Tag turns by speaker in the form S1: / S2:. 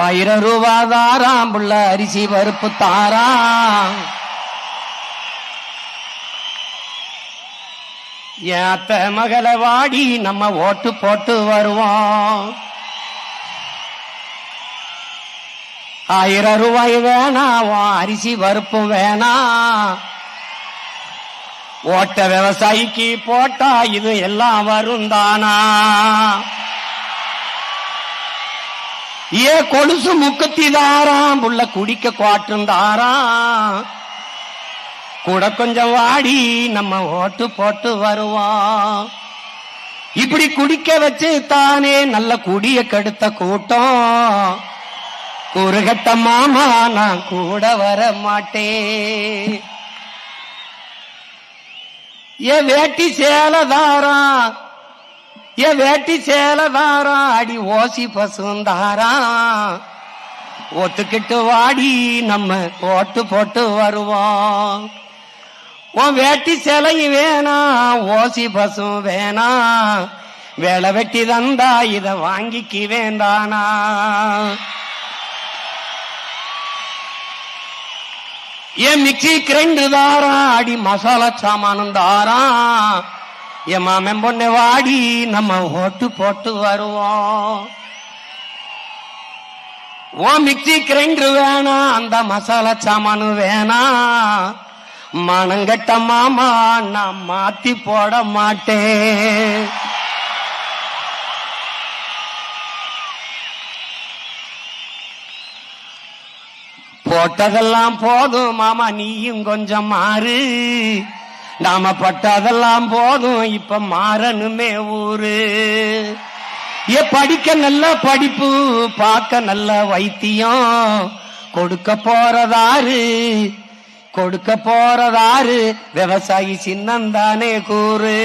S1: 1000 ரூபா தாராம் புள்ள அரிசி பருப்பு தாராம். ஏத்த மகள வாடி நம்ம ஓட்டு போட்டு வருவோம். 1000 ரூபாய் வேணாம், அரிசி பருப்பும் வேணாம். ஓட்ட விவசாயிக்கு போட்டா இது எல்லாம் வரும் தானா? ஏ கொலுசு முக்கத்தி தாராம் புள்ள குடிக்க குவாட்டும் தாராம். கூட கொஞ்சம் வாடி நம்ம ஓட்டு போட்டு வருவோம். இப்படி குடிக்க வச்சு தானே நல்ல குடிய கெடுத்த கூட்டம். குறுகட்ட மாமா நான் கூட வர மாட்டேன். ஏ வேட்டி சேலதாரம், ஏ வேட்டி சேலதாரம், அடி ஓசி பசுந்தாராம். ஒத்துக்கிட்டு வாடி நம்ம ஓட்டு போட்டு வருவோம். உன் வேட்டி சேலையும் வேணாம், ஓசி பசும் வேணாம். வேலை வெட்டி தந்தா இத வாங்கிக்கு வேண்டானா? ஏன் மிக்சி கிரைண்டர் தாராம், அடி மசாலா சாமானும் தாராம். என் மாமன் பொண்ணு வாடி நம்ம ஓட்டு போட்டு வருவோம். ஓ மிக்சி கிரைண்டர் வேணாம், அந்த மசாலா சாமானு வேணாம். மனங்கட்ட மாமா நான் மாத்தி போட மாட்டேன். போட்டதெல்லாம் போதும் மாமா, நீயும் கொஞ்சம் மாறு. நாம பட்டதெல்லாம் போதும், இப்ப மாறணுமே ஊரு. ஏ படிக்க நல்ல படிப்பு, பார்க்க நல்ல வைத்தியம். கொடுக்க போறதாரு, கொடுக்க போறதாரு, விவசாயி சின்னந்தானே கூறு.